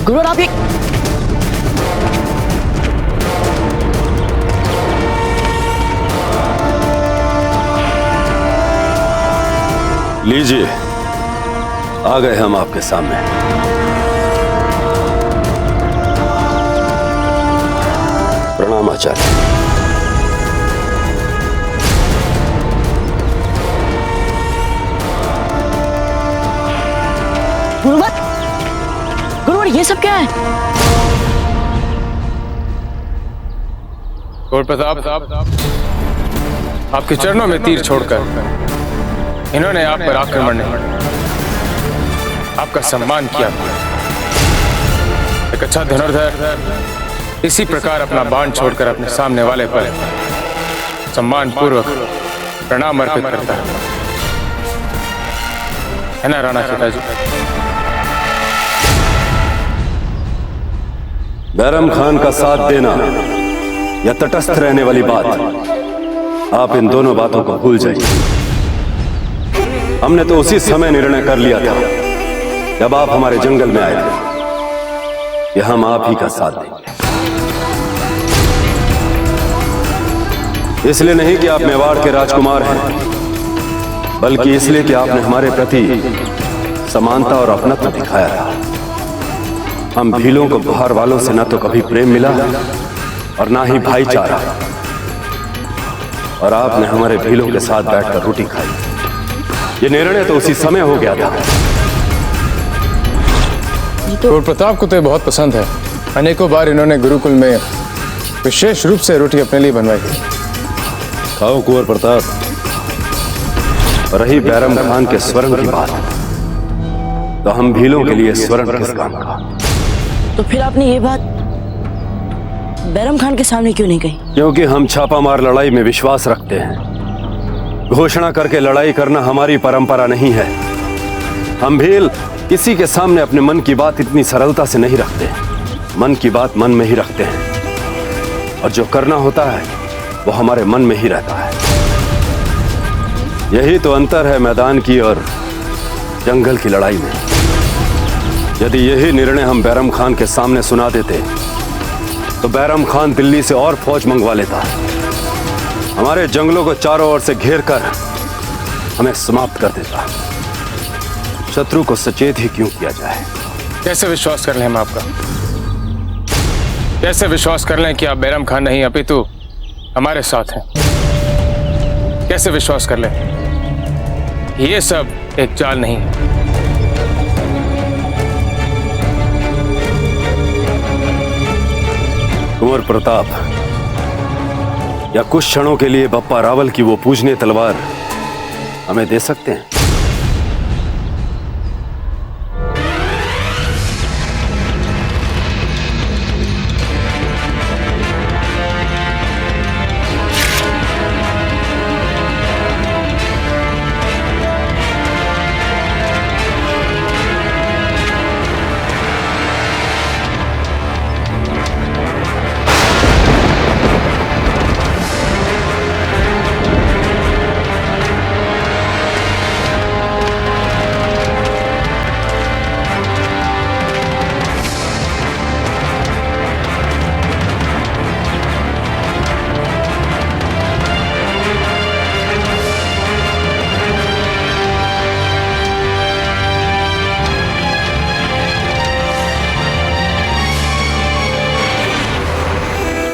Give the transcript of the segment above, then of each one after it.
गुरुवर आप ये लीजिए, आ गए हम आपके सामने। प्रणाम आचार्य। गुरुवर, गुरुवर ये सब क्या है? और प्रताप, आपके चरणों में तीर छोड़कर इन्होंने आप पर आक्रमण नहीं, आपका सम्मान किया। एक अच्छा धनुर्धर इसी प्रकार अपना बाण छोड़कर अपने सामने वाले पर सम्मान पूर्वक प्रणाम अर्पित करता है ना राणा खेता जी? बैरम खान का साथ देना या तटस्थ रहने वाली बात, आप इन दोनों बातों को भूल जाइए। हमने तो उसी समय निर्णय कर लिया था जब आप हमारे जंगल में आए थे कि हम आप ही का साथ देंगे। इसलिए नहीं कि आप मेवाड़ के राजकुमार हैं, बल्कि इसलिए कि आपने हमारे प्रति समानता और अपनत्व दिखाया था। हम भीलों को बाहर वालों से न तो कभी प्रेम मिला और ना ही भाईचारा, और आपने हमारे भीलों के साथ बैठकर रोटी खाई। ये निर्णय तो उसी समय हो गया था। और प्रताप को तो बहुत पसंद है। अनेकों बार इन्होंने गुरुकुल में विशेष रूप से रोटी अपने लिए बनवाई थी। खाओ कुंवर प्रताप। रही बैरम खान के स्वर्ण की बात, तो हम भीलों के लिए स्वर्ण किस काम का? तो फिर आपने ये बात बैरम खान के सामने क्यों नहीं कही? क्योंकि हम छापामार लड़ाई में विश्वास रखते हैं। घोषणा करके लड़ाई करना हमारी परंपरा नहीं है। हम भील किसी के सामने अपने मन की बात इतनी सरलता से नहीं रखते। मन की बात मन में ही रखते हैं, और जो करना होता है वो हमारे मन में ही रहता है। यही तो अंतर है मैदान की और जंगल की लड़ाई में। यदि यही निर्णय हम बैरम खान के सामने सुना देते तो बैरम खान दिल्ली से और फौज मंगवा लेता, हमारे जंगलों को चारों ओर से घेर कर हमें समाप्त कर देता। शत्रु को सचेत ही क्यों किया जाए? कैसे विश्वास कर लें हम आपका? कैसे विश्वास कर लें कि आप बैरम खान नहीं अपितु हमारे साथ हैं? कैसे विश्वास कर लें? ये सब एक चाल नहीं है। कुंवर प्रताप, या कुछ क्षणों के लिए बप्पा रावल की वो पूजनीय तलवार हमें दे सकते हैं?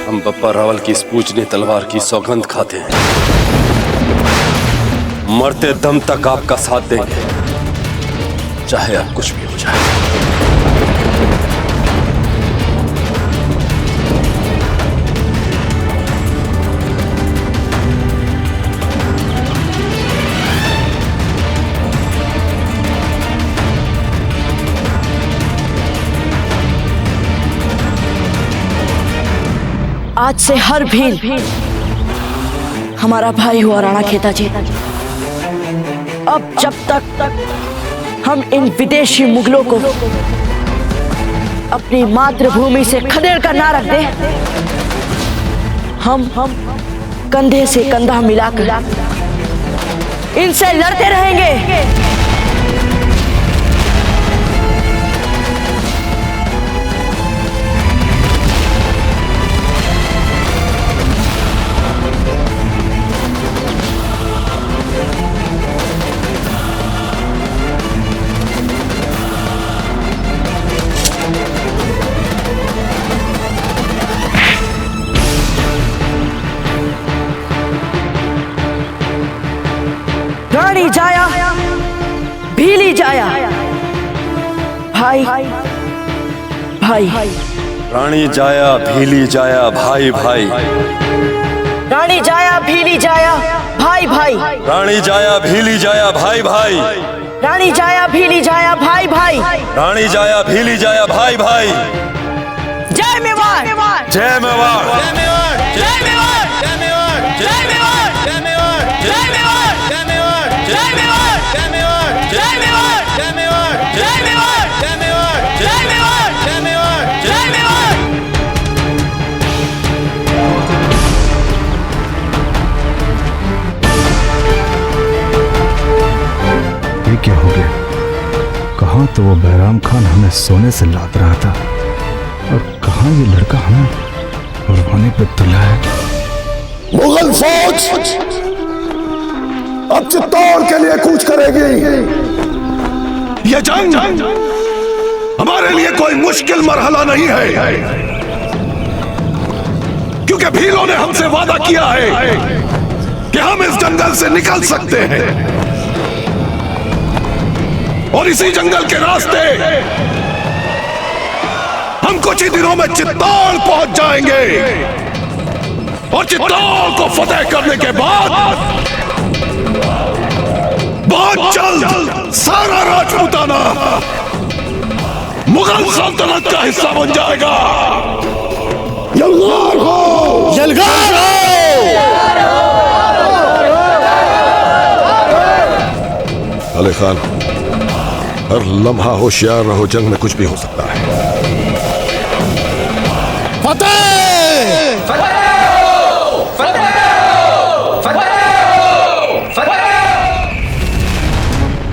हम बप्पा रावल की इस पूजनीय तलवार की सौगंध खाते हैं। मरते दम तक आपका साथ देंगे, चाहे आप कुछ भी हो जाए। आज से हर भील हमारा भाई हुआ राणा खेता जी। अब जब तक हम इन विदेशी मुगलों को अपनी मातृभूमि से खदेड़ कर ना रख दे, हम कंधे से कंधा मिलाकर इनसे लड़ते रहेंगे। भाई भाई। रानी जाया भीली जाया भाई भाई। रानी जाया भीली जाया भाई भाई। रानी जाया भीली जाया भाई भाई। रानी जाया भीली जाया भाई भाई। रानी जाया भीली जाया भाई भाई। जय मेवाड़ जय मेवाड़। जय मेवाड़ जय मेवाड़ जय मेवाड़ जय मेवाड़ जय मेवाड़ जय मेवाड़ जय मेवाड़ जय मेवाड़ जय मेवाड़ जय मेवाड़ जय मेवाड़ जय मेवाड़ जय मेवाड़ जय मेवाड़ जय मेवाड़ जय मेवाड़। ये क्या हो गया? कहाँ तो वो बैराम खान हमें सोने से लाद रहा था और कहाँ ये लड़का हमें रुलाने पे तुला है। मुगल फौज अब चित्तौड़ के लिए कूच करेगी। यह जंग हमारे लिए कोई मुश्किल मरहला नहीं है, क्योंकि भीलों ने हमसे वादा किया है कि हम इस जंगल से निकल सकते हैं और इसी जंगल के रास्ते हम कुछ ही दिनों में चित्तौड़ पहुंच जाएंगे और चित्तौड़ को फतेह करने के बाद बहुत जल्द सारा राजपूताना मुगल सल्तनत का हिस्सा बन जाएगा। यलगार हो, यलगार हो। अली खान, हर लम्हा होशियार रहो, जंग में कुछ भी हो सकता है।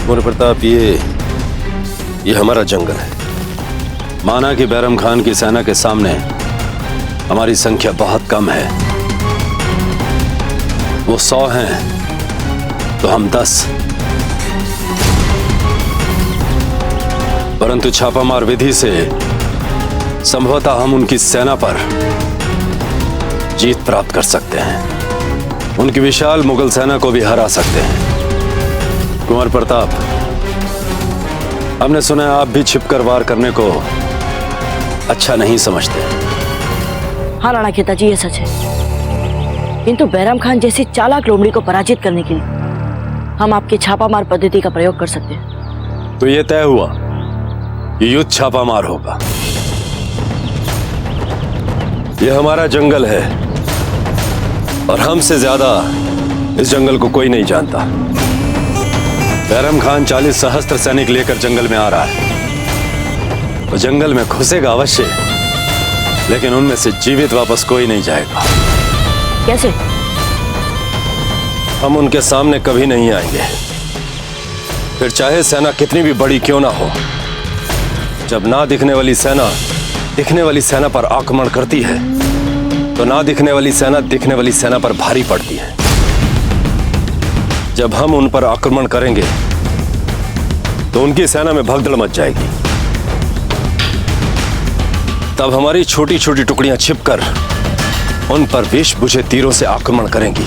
कुंवर प्रताप, ये हमारा जंगल है। माना कि बैरम खान की सेना के सामने हमारी संख्या बहुत कम है। वो 100 हैं तो हम 10। परंतु छापामार विधि से संभवतः हम उनकी सेना पर जीत प्राप्त कर सकते हैं। उनकी विशाल मुगल सेना को भी हरा सकते हैं। कुंवर प्रताप, हमने सुना है आप भी छिपकर वार करने को अच्छा नहीं समझते। हाँ राणा खेता जी, ये सच है, किंतु बैराम खान जैसी चालाक लोमड़ी को पराजित करने के लिए हम आपकी छापामार पद्धति का प्रयोग कर सकते हैं। तो ये तय हुआ कि युद्ध छापामार होगा। यह हमारा जंगल है और हमसे ज्यादा इस जंगल को कोई नहीं जानता। बैरम खान 40 सहस्त्र सैनिक लेकर जंगल में आ रहा है। वो जंगल में घुसेगा अवश्य, लेकिन उनमें से जीवित वापस कोई नहीं जाएगा। कैसे? हम उनके सामने कभी नहीं आएंगे, फिर चाहे सेना कितनी भी बड़ी क्यों ना हो। जब ना दिखने वाली सेना दिखने वाली सेना पर आक्रमण करती है तो ना दिखने वाली सेना दिखने वाली सेना पर भारी पड़ती है। जब हम उन पर आक्रमण करेंगे तो उनकी सेना में भगदड़ मच जाएगी। तब हमारी छोटी छोटी टुकड़ियां छिपकर उन पर विष बुझे तीरों से आक्रमण करेंगी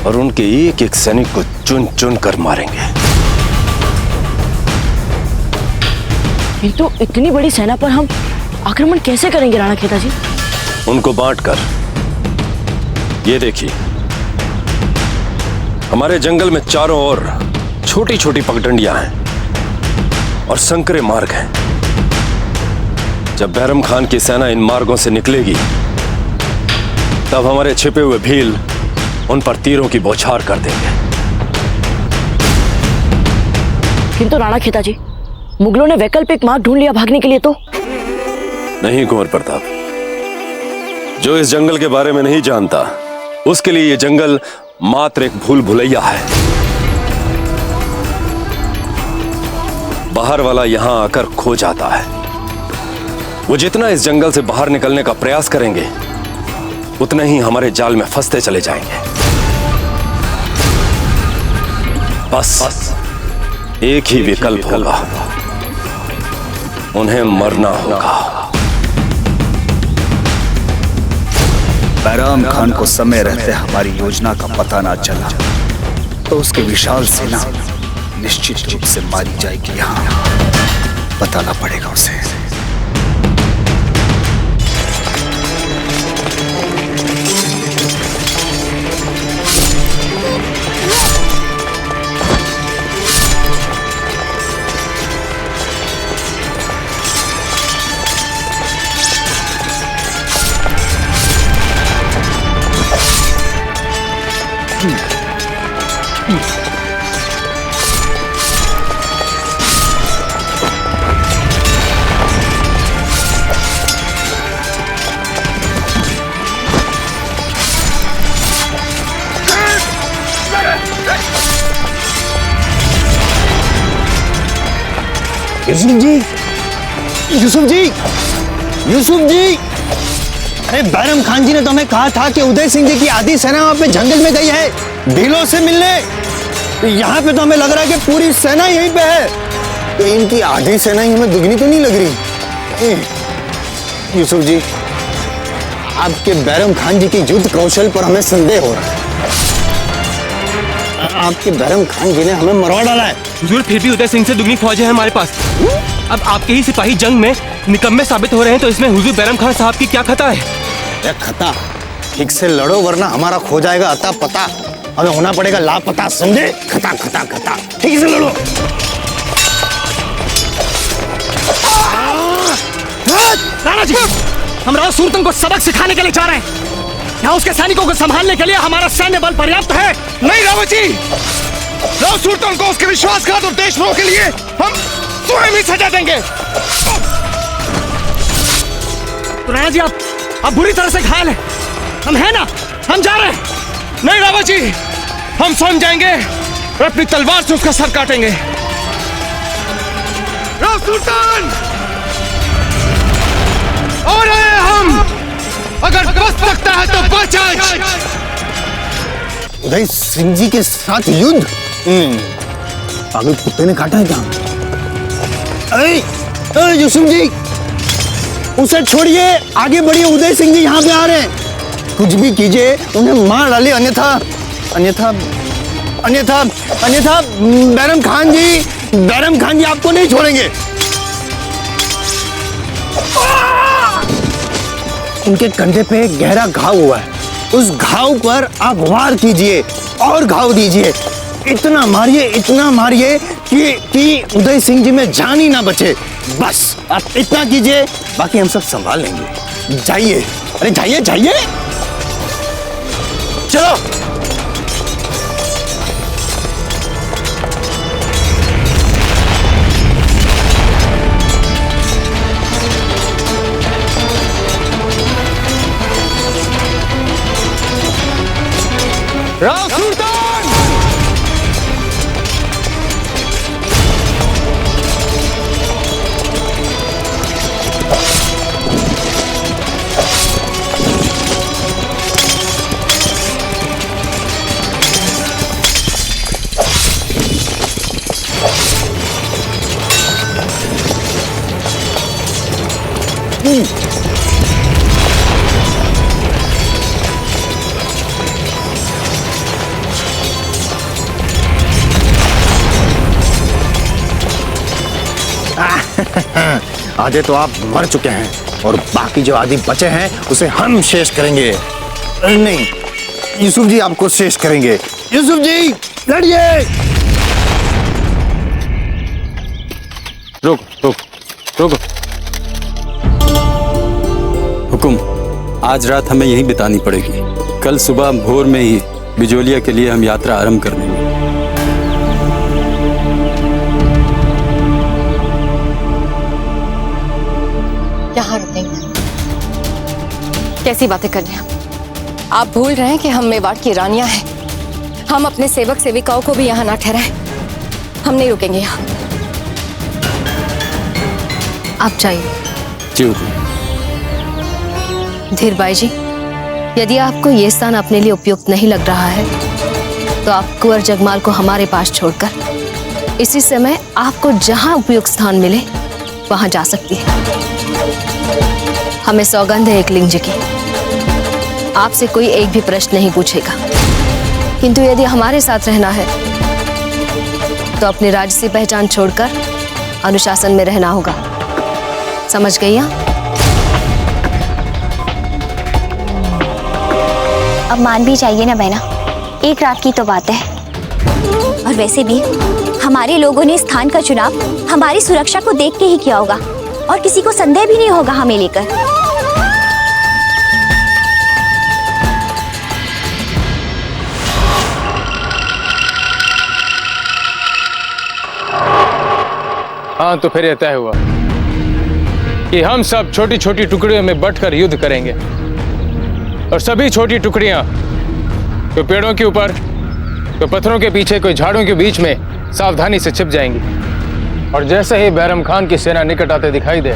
और उनके एक एक सैनिक को चुन चुन कर मारेंगे। किंतु इतनी बड़ी सेना पर हम आक्रमण कैसे करेंगे राणा खेता जी? उनको बांटकर। ये देखिए, हमारे जंगल में चारों ओर छोटी छोटी पगडंडियां हैं और संकरे मार्ग हैं। जब बैरम खान की सेना इन मार्गों से निकलेगी तब हमारे छिपे हुए भील उन पर तीरों की बौछार कर देंगे। किंतु राणा खेता जी, मुगलों ने वैकल्पिक मार्ग ढूंढ लिया भागने के लिए तो? नहीं कुंवर प्रताप, जो इस जंगल के बारे में नहीं जानता उसके लिए यह जंगल मात्र एक भूल भुलैया है। बाहर वाला यहां आकर खो जाता है। वो जितना इस जंगल से बाहर निकलने का प्रयास करेंगे उतने ही हमारे जाल में फंसते चले जाएंगे। बस एक ही विकल्प होगा, उन्हें मरना होगा। बैराम खान को समय रहते हमारी योजना का पता ना चला तो उसकी विशाल सेना निश्चित रूप से मारी जाएगी। यहाँ बताना पड़ेगा उसे। यूसुफ जी, यूसुफ जी, यूसुफ जी, अरे बैरम खान जी ने तो हमें कहा था कि उदय सिंह जी की आधी सेना वहां पे जंगल में गई है ढीलों से मिलने। यहाँ पे तो हमें लग रहा है कि पूरी सेना यहीं पे है, तो इनकी आधी सेना ही हमें दुगनी तो नहीं लग रही। यूसुफ जी, आपके बैरम खान जी के युद्ध कौशल पर हमें संदेह हो रहा है। आपके बैरम खान जी ने हमें मरवा डाला है। हुजूर, फिर भी उदय सिंह से दुगनी फौज है हमारे पास। अब आपके ही सिपाही जंग में निकम्मे साबित हो रहे हैं, तो इसमें हुजूर बैरम खान साहब की क्या खता है? खता? ठीक से लड़ो वरना हमारा खो जाएगा अता पता, हमें होना पड़ेगा लापता, समझे? खता खता खता, ठीक से लड़ो। राणा जी, हम राव सूरतन को सबक सिखाने के लिए जा रहे हैं। क्या उसके सैनिकों को संभालने के लिए हमारा सैन्य बल पर्याप्त है? नहीं रावत जी, राव सुल्तान को उसके विश्वासघात और देशद्रोह के लिए हम स्वयं ही सजा देंगे। तो राणा जी, आप बुरी तरह से घायल हैं। हम हैं ना, हम जा रहे हैं। नहीं रावत जी, हम स्वयं जाएंगे और अपनी तलवार से उसका सर काटेंगे। राव सुल्तान, और आए हम, अगर बच सकता है तो बच आज। उदय सिंह जी के साथ युद्ध? पागल कुत्ते ने काटा है क्या? अरे यूसुफ जी, उसे छोड़िए, आगे बढ़िए। उदय सिंह जी यहाँ पे आ रहे हैं, कुछ भी कीजिए उन्हें मार डालिए, अन्यथा अन्यथा अन्यथा अन्यथा बैरम खान जी आपको नहीं छोड़ेंगे। उनके कंधे पे एक गहरा घाव हुआ है, उस घाव पर आप वार कीजिए और घाव दीजिए, इतना मारिए कि उदय सिंह जी में जान ही ना बचे। बस आप इतना कीजिए, बाकी हम सब संभाल लेंगे। जाइए, अरे जाइए जाइए, चलो। राव सुल्तान, आधे तो आप मर चुके हैं और बाकी जो आदि बचे हैं उसे हम शेष करेंगे। नहीं, यूसुफ जी आपको शेष करेंगे। यूसुफ जी लड़िए। रुक। हुकुम, आज रात हमें यहीं बितानी पड़ेगी। कल सुबह भोर में ही बिजोलिया के लिए हम यात्रा आरंभ कर देंगे। यहाँ रुकेंगे? कैसी बातें कर रहे हैं आप? भूल रहे हैं कि हम मेवाड़ की रानियां हैं। हम अपने सेवक सेविकाओं को भी यहाँ ना ठहराएं। हम नहीं रुकेंगे यहाँ। आप जाइए। जी हुकुम। धीर बाई जी, यदि आपको ये स्थान अपने लिए उपयुक्त नहीं लग रहा है तो आप कुंवर जगमाल को हमारे पास छोड़कर इसी समय आपको जहां उपयुक्त स्थान मिले वहां जा सकती है। हमें सौगंध है एकलिंग जी की, आपसे कोई एक भी प्रश्न नहीं पूछेगा। किंतु यदि हमारे साथ रहना है तो अपनी राजसी पहचान छोड़कर अनुशासन में रहना होगा, समझ गई आप? अब मान भी चाहिए ना बहना, एक रात की तो बात है। और वैसे भी हमारे लोगों ने स्थान का चुनाव हमारी सुरक्षा को देख के ही किया होगा और किसी को संदेह भी नहीं होगा हमें लेकर। हाँ, तो फिर यह तय हुआ कि हम सब छोटी छोटी टुकड़ियों में बंटकर युद्ध करेंगे और सभी छोटी टुकड़ियां कोई पेड़ों के ऊपर, कोई पत्थरों के पीछे, कोई झाड़ों के बीच में सावधानी से छिप जाएंगी। और जैसे ही बैरम खान की सेना निकट आते दिखाई दे,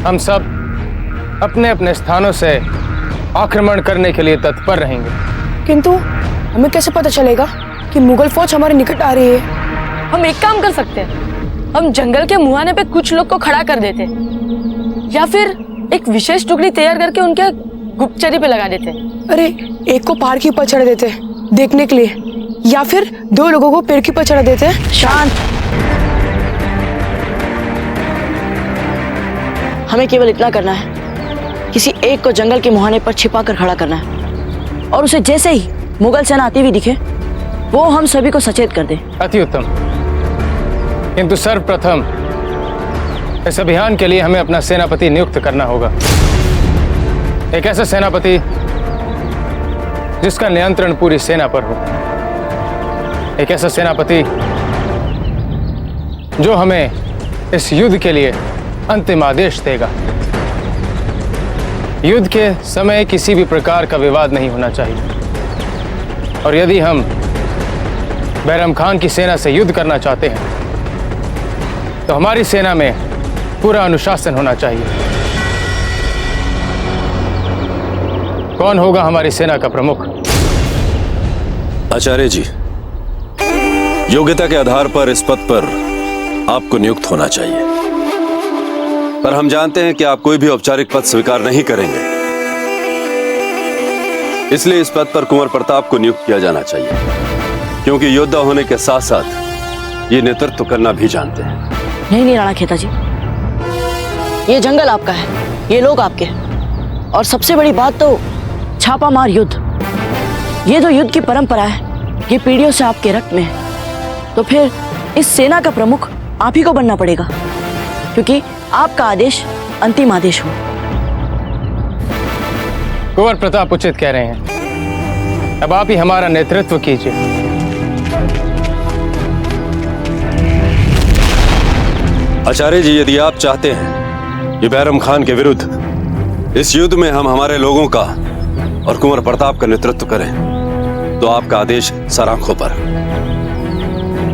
हम सब अपने अपने स्थानों से आक्रमण करने के लिए तत्पर रहेंगे। किंतु हमें कैसे पता चलेगा कि मुगल फौज हमारे निकट आ रही है? हम एक काम कर सकते हैं, हम जंगल के मुहाने पे कुछ लोग को खड़ा कर देते या फिर एक विशेष टुकड़ी तैयार करके उनके गुप्तचरी पे लगा देते। अरे एक को पहाड़ के ऊपर चढ़ा देते देखने के लिए, या फिर 2 लोगों को पेड़ के ऊपर चढ़ा देते। शांत। हमें केवल इतना करना है, किसी एक को जंगल के मुहाने पर छिपा कर खड़ा करना है और उसे जैसे ही मुगल सेना आती हुई दिखे वो हम सभी को सचेत कर दे। अति उत्तम। किंतु सर्वप्रथम इस अभियान के लिए हमें अपना सेनापति नियुक्त करना होगा। एक ऐसा सेनापति जिसका नियंत्रण पूरी सेना पर हो, एक ऐसा सेनापति जो हमें इस युद्ध के लिए अंतिम आदेश देगा। युद्ध के समय किसी भी प्रकार का विवाद नहीं होना चाहिए और यदि हम बैरम खान की सेना से युद्ध करना चाहते हैं तो हमारी सेना में पूरा अनुशासन होना चाहिए। कौन होगा हमारी सेना का प्रमुख? आचार्य जी, योग्यता के आधार पर इस पद पर आपको नियुक्त होना चाहिए, पर हम जानते हैं कि आप कोई भी औपचारिक पद स्वीकार नहीं करेंगे, इसलिए इस पद पर कुंवर प्रताप को नियुक्त किया जाना चाहिए, क्योंकि योद्धा होने के साथ साथ ये नेतृत्व करना भी जानते हैं। नहीं राणा खेता जी, ये जंगल आपका है, ये लोग आपके हैं। और सबसे बड़ी बात तो छापामार युद्ध, ये जो युद्ध की परंपरा है ये पीढ़ियों से आपके रक्त में है, तो फिर इस सेना का प्रमुख आप ही को बनना पड़ेगा, क्योंकि आपका आदेश अंतिम आदेश हो। कुंवर प्रताप उचित कह रहे हैं, अब आप ही हमारा नेतृत्व कीजिए। आचार्य जी, यदि आप चाहते हैं कि बैरम खान के विरुद्ध इस युद्ध में हम हमारे लोगों का और कुंवर प्रताप का नेतृत्व करें, तो आपका आदेश सराखों पर।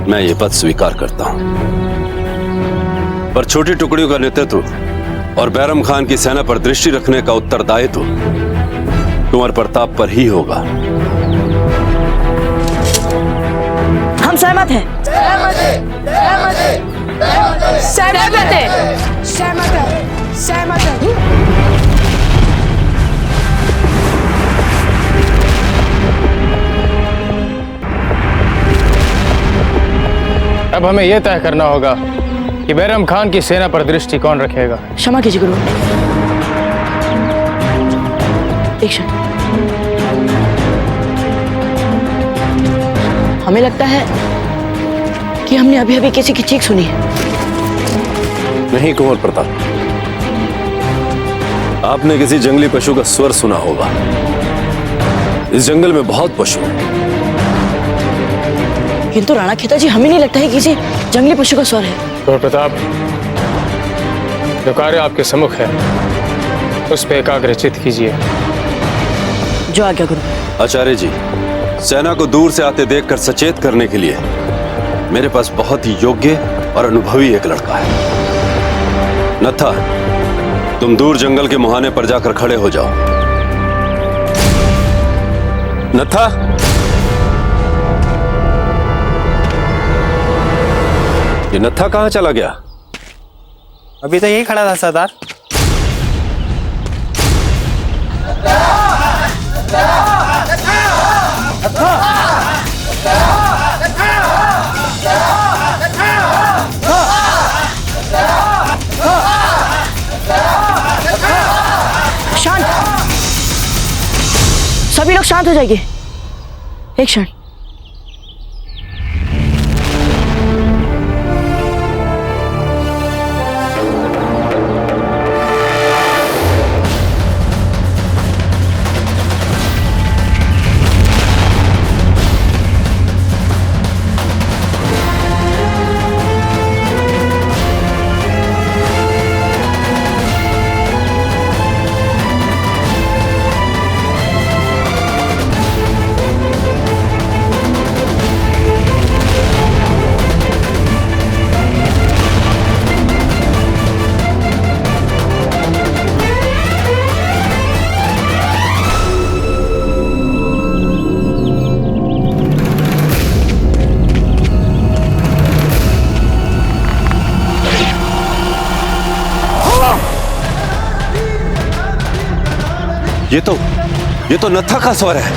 मैं ये पद स्वीकार करता हूं, पर छोटी टुकड़ियों का नेतृत्व और बैरम खान की सेना पर दृष्टि रखने का उत्तरदायित्व कुंवर प्रताप पर ही होगा। हम सहमत हैं। सहमत है, सहमत है, सहमत है, सहमत है, सहमत है। अब हमें यह तय करना होगा कि बैरम खान की सेना पर दृष्टि कौन रखेगा। क्षमा कीजिए गुरु, एक क्षण। हमें लगता है कि हमने अभी अभी किसी की चीख सुनी है। नहीं कुंवर प्रताप, आपने किसी जंगली पशु का स्वर सुना होगा। इस जंगल में बहुत पशु हैं। किंतु राणा खेता जी, हमें नहीं लगता है किसी जंगली पशु का स्वर है। कुंवर प्रताप, जो कार्य आपके सम्मुख है उस पर एकाग्रचित कीजिए। जो आज्ञा गुरु। आचार्य जी, सेना को दूर से आते देखकर सचेत करने के लिए मेरे पास बहुत ही योग्य और अनुभवी एक लड़का है। नत्था, तुम दूर जंगल के मुहाने पर जाकर खड़े हो जाओ। नत्था, ये नत्था कहां चला गया? अभी तो यही खड़ा था सरदार। सभी लोग शांत हो जाइए। एक क्षण। ये तो नत्था का स्वर है।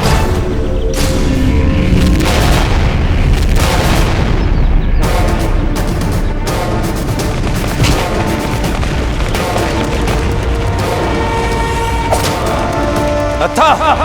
नत्था!